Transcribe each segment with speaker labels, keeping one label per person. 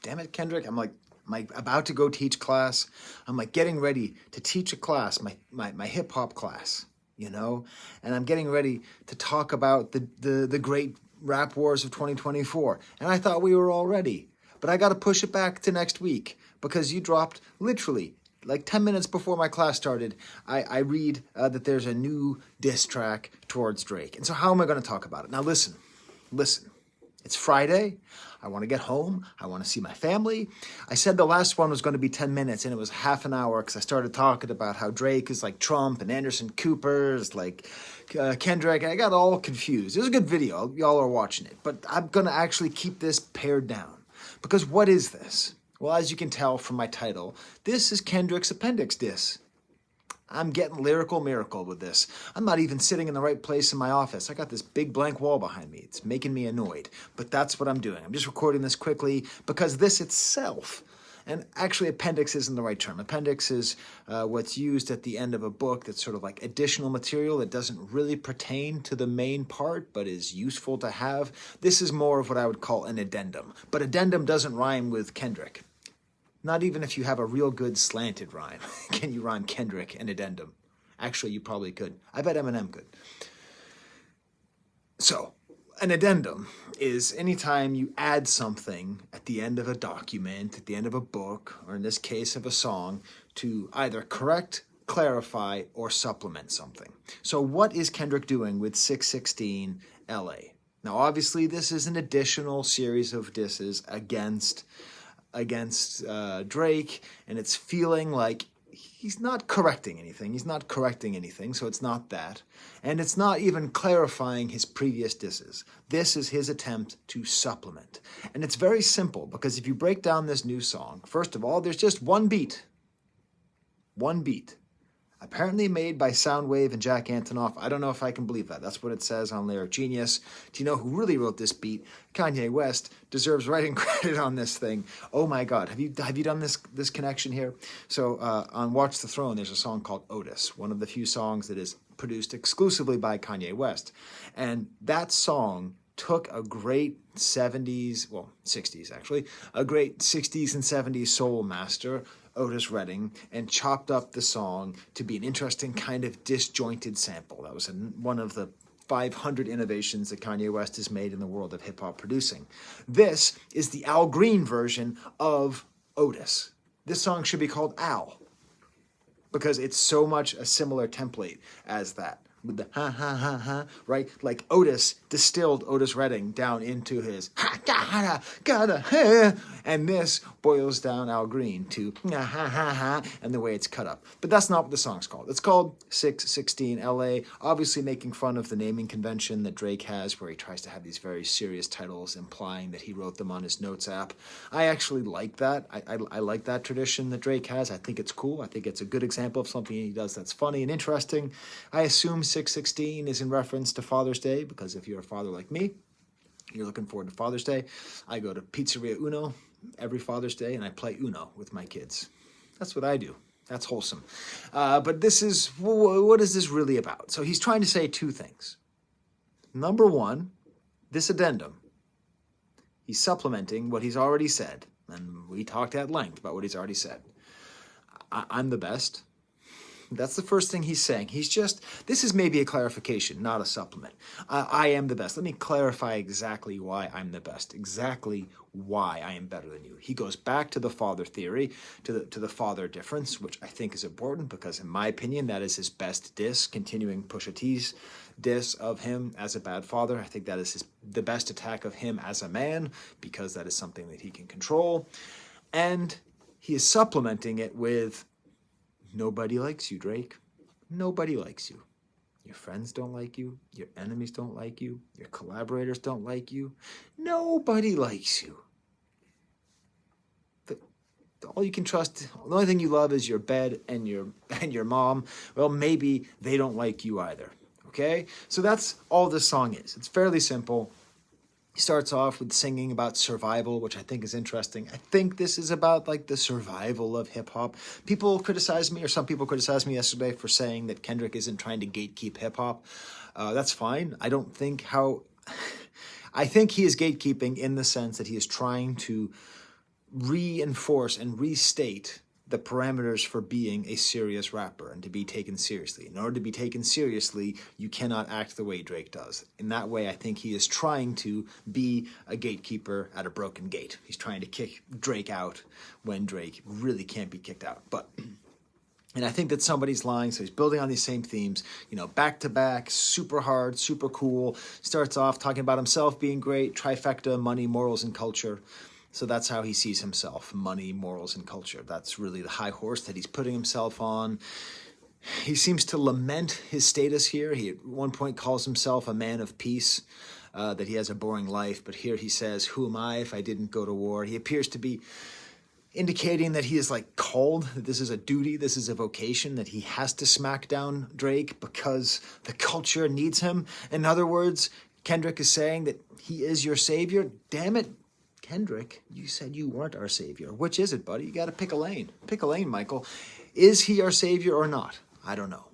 Speaker 1: damn it, Kendrick. I'm like about to go teach class. I'm like getting ready to teach a class, my hip hop class, you know, and I'm getting ready to talk about the great rap wars of 2024. And I thought we were all ready, but I got to push it back to next week because you dropped literally like 10 minutes before my class started. I read that there's a new diss track towards Drake. And so how am I going to talk about it? Now listen. It's Friday. I want to get home. I want to see my family. I said the last one was going to be 10 minutes and it was half an hour because I started talking about how Drake is like Trump and Anderson Cooper is like Kendrick. I got all confused. It was a good video. Y'all are watching it. But I'm going to actually keep this pared down. Because what is this? Well, as you can tell from my title, this is Kendrick's Appendix diss. I'm getting lyrical miracle with this. I'm not even sitting in the right place in my office. I got this big blank wall behind me. It's making me annoyed. But that's what I'm doing. I'm just recording this quickly because this itself, and actually appendix isn't the right term. Appendix is what's used at the end of a book that's sort of like additional material that doesn't really pertain to the main part, but is useful to have. This is more of what I would call an addendum. But addendum doesn't rhyme with Kendrick. Not even if you have a real good slanted rhyme can you rhyme Kendrick and addendum. Actually, you probably could. I bet Eminem could. So, an addendum is anytime you add something at the end of a document, at the end of a book, or in this case of a song, to either correct, clarify, or supplement something. So what is Kendrick doing with 616 LA? Now, obviously, this is an additional series of disses against Drake, and it's feeling like he's not correcting anything. He's not correcting anything, so it's not that. And it's not even clarifying his previous disses. This is his attempt to supplement. And it's very simple, because if you break down this new song, first of all, there's just one beat. One beat. Apparently made by Soundwave and Jack Antonoff. I don't know if I can believe that. That's what it says on Lyric Genius. Do you know who really wrote this beat? Kanye West deserves writing credit on this thing. Oh my God, have you done this connection here? So on Watch the Throne, there's a song called Otis, one of the few songs that is produced exclusively by Kanye West. And that song took a great 70s, well, 60s actually, a great 60s and 70s soul master, Otis Redding, and chopped up the song to be an interesting kind of disjointed sample. That was one of the 500 innovations that Kanye West has made in the world of hip-hop producing. This is the Al Green version of Otis. This song should be called Al, because it's so much a similar template as that. With the ha ha ha ha, right? Like Otis distilled Otis Redding down into his ha gotta ha, and this boils down Al Green to ha ha ha, and the way it's cut up. But that's not what the song's called. It's called 616 LA, obviously making fun of the naming convention that Drake has, where he tries to have these very serious titles, implying that he wrote them on his notes app. I actually like that. I like that tradition that Drake has. I think it's cool. I think it's a good example of something he does that's funny and interesting. I assume 616 is in reference to Father's Day, because if you're a father like me, you're looking forward to Father's Day. I go to Pizzeria Uno every Father's Day, and I play Uno with my kids. That's what I do. That's wholesome. But this is, what is this really about? So he's trying to say two things. Number one, this addendum. He's supplementing what he's already said, and we talked at length about what he's already said. I'm the best. That's the first thing he's saying. This is maybe a clarification, not a supplement. I am the best. Let me clarify exactly why I'm the best, exactly why I am better than you. He goes back to the father theory, to the father difference, which I think is important because, in my opinion, that is his best diss, continuing Pusha T's diss of him as a bad father. I think that is the best attack of him as a man, because that is something that he can control. And he is supplementing it with, nobody likes you, Drake. Nobody likes you. Your friends don't like you. Your enemies don't like you. Your collaborators don't like you. Nobody likes you. All you can trust, the only thing you love is your bed and your mom. Well, maybe they don't like you either. Okay? So that's all this song is. It's fairly simple. He starts off with singing about survival, which I think is interesting. I think this is about like the survival of hip hop. People criticize me, or some people criticized me yesterday for saying that Kendrick isn't trying to gatekeep hip hop. That's fine. I think he is gatekeeping in the sense that he is trying to reinforce and restate the parameters for being a serious rapper and to be taken seriously. In order to be taken seriously, you cannot act the way Drake does. In that way, I think he is trying to be a gatekeeper at a broken gate. He's trying to kick Drake out when Drake really can't be kicked out. And I think that somebody's lying, so he's building on these same themes, back to back, super hard, super cool. Starts off talking about himself being great, trifecta, money, morals, and culture. So that's how he sees himself, money, morals, and culture. That's really the high horse that he's putting himself on. He seems to lament his status here. He at one point calls himself a man of peace, that he has a boring life. But here he says, who am I if I didn't go to war? He appears to be indicating that he is called, that this is a duty, this is a vocation, that he has to smack down Drake because the culture needs him. In other words, Kendrick is saying that he is your savior. Damn it, Kendrick, you said you weren't our savior. Which is it, buddy? You got to pick a lane. Pick a lane, Michael. Is he our savior or not? I don't know.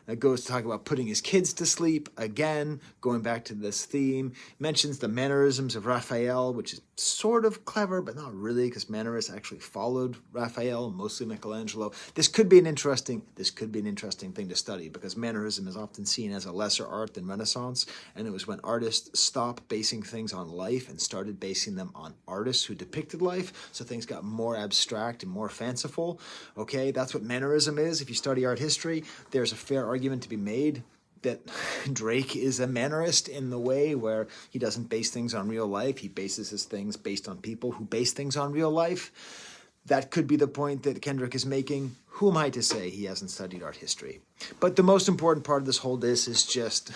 Speaker 1: That goes to talk about putting his kids to sleep. Again, going back to this theme. Mentions the mannerisms of Raphael, which is sort of clever, but not really, because Mannerist actually followed Raphael, mostly Michelangelo. This could be an interesting thing to study, because mannerism is often seen as a lesser art than Renaissance, and it was when artists stopped basing things on life and started basing them on artists who depicted life, so things got more abstract and more fanciful. Okay, that's what mannerism is. If you study art history, there's a fair argument to be made that Drake is a mannerist in the way where he doesn't base things on real life. He bases his things based on people who base things on real life. That could be the point that Kendrick is making. Who am I to say he hasn't studied art history? But the most important part of this whole diss is just...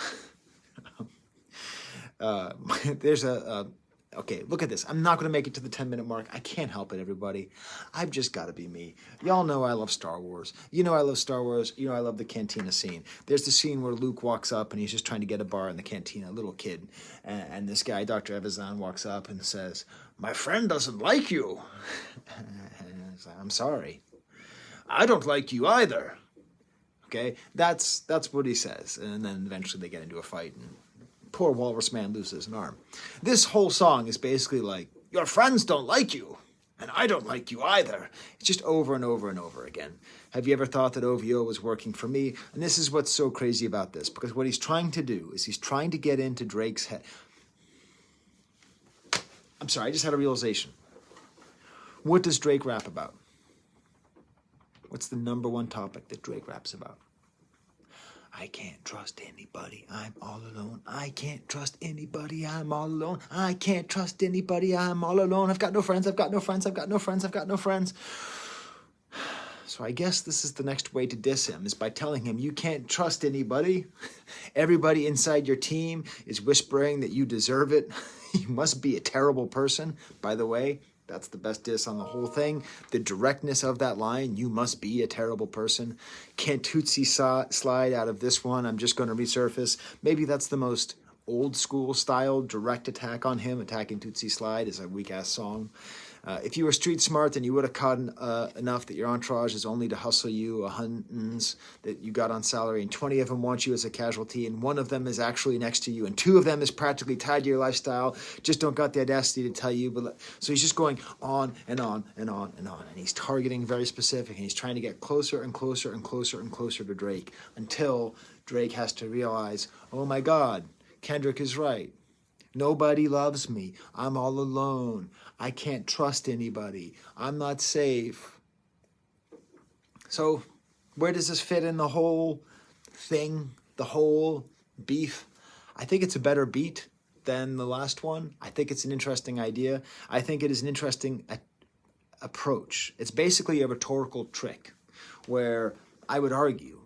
Speaker 1: Okay, look at this. I'm not going to make it to the 10-minute mark. I can't help it, everybody. I've just got to be me. Y'all know I love Star Wars. You know I love Star Wars. You know I love the cantina scene. There's the scene where Luke walks up and he's just trying to get a bar in the cantina, a little kid. And this guy, Dr. Evazan, walks up and says, "My friend doesn't like you." I'm sorry. "I don't like you either." Okay, that's what he says. And then eventually they get into a fight and poor walrus man loses an arm. This whole song is basically like, your friends don't like you, and I don't like you either. It's just over and over and over again. Have you ever thought that OVO was working for me? And this is what's so crazy about this, because what he's trying to do is he's trying to get into Drake's head. I'm sorry, I just had a realization. What does Drake rap about? What's the number one topic that Drake raps about? I can't trust anybody, I'm all alone. I can't trust anybody, I'm all alone. I can't trust anybody, I'm all alone. I've got no friends, I've got no friends, I've got no friends, I've got no friends. So I guess this is the next way to diss him, is by telling him you can't trust anybody. Everybody inside your team is whispering that you deserve it. You must be a terrible person. By the way, that's the best diss on the whole thing. The directness of that line, you must be a terrible person. Can't Tootsie slide out of this one. I'm just going to resurface. Maybe that's the most old school style direct attack on him. Attacking Tootsie Slide is a weak ass song. If you were street smart, then you would have caught enough that your entourage is only to hustle you, huntins that you got on salary, and 20 of them want you as a casualty, and one of them is actually next to you, and 2 of them is practically tied to your lifestyle, just don't got the audacity to tell you. So he's just going on and on and on and on, and he's targeting very specific, and he's trying to get closer and closer and closer and closer to Drake, until Drake has to realize, oh my God, Kendrick is right. Nobody loves me. I'm all alone. I can't trust anybody. I'm not safe. So where does this fit in the whole thing, the whole beef? I think it's a better beat than the last one. I think it's an interesting idea. I think it is an interesting approach. It's basically a rhetorical trick where I would argue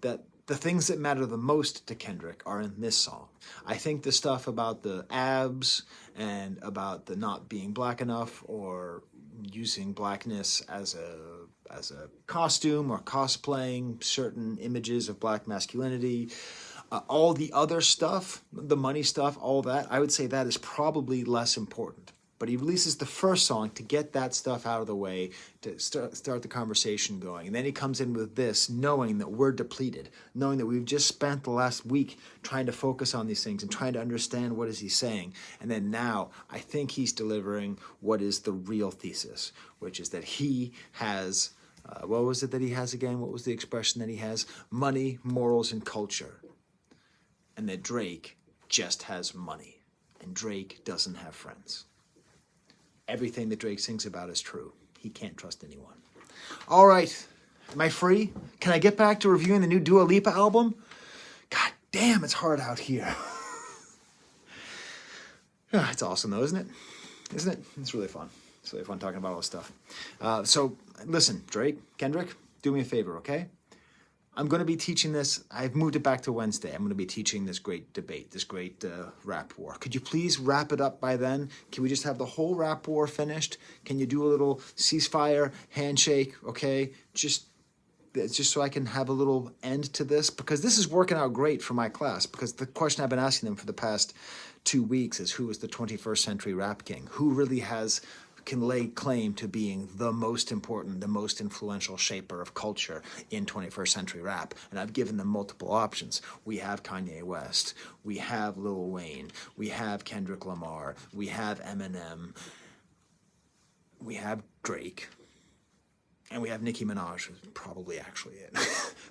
Speaker 1: that the things that matter the most to Kendrick are in this song. I think the stuff about the abs and about the not being black enough or using blackness as a costume or cosplaying certain images of black masculinity, all the other stuff, the money stuff, all that, I would say that is probably less important. but he releases the first song to get that stuff out of the way, to start the conversation going. And then he comes in with this, knowing that we're depleted, knowing that we've just spent the last week trying to focus on these things and trying to understand what is he saying. And then now I think he's delivering what is the real thesis, which is that he has, what was it that he has again? What was the expression that he has? Money, morals, and culture. And that Drake just has money. And Drake doesn't have friends. Everything that Drake sings about is true. He can't trust anyone. All right. Am I free? Can I get back to reviewing the new Dua Lipa album? God damn, it's hard out here. It's awesome though, isn't it? Isn't it? It's really fun. It's really fun talking about all this stuff. So listen, Drake, Kendrick, do me a favor, okay? I'm going to be teaching this. I've moved it back to Wednesday. I'm going to be teaching this great debate, this great rap war. Could you please wrap it up by then? Can we just have the whole rap war finished? Can you do a little ceasefire, handshake, okay? Just so I can have a little end to this, because this is working out great for my class, because the question I've been asking them for the past 2 weeks is, who is the 21st century rap king? Who really can lay claim to being the most important, the most influential shaper of culture in 21st century rap? And I've given them multiple options. We have Kanye West, we have Lil Wayne, we have Kendrick Lamar, we have Eminem, we have Drake, and we have Nicki Minaj, who's probably actually it.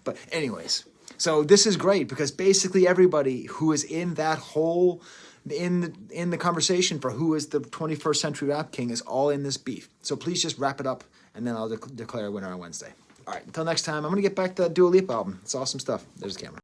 Speaker 1: But anyways, so this is great, because basically everybody who is in that whole in the conversation for who is the 21st century rap king is all in this beef. So please just wrap it up, and then I'll declare a winner on Wednesday. All right, until next time, I'm going to get back to that Dua Lipa album. It's awesome stuff. There's the camera.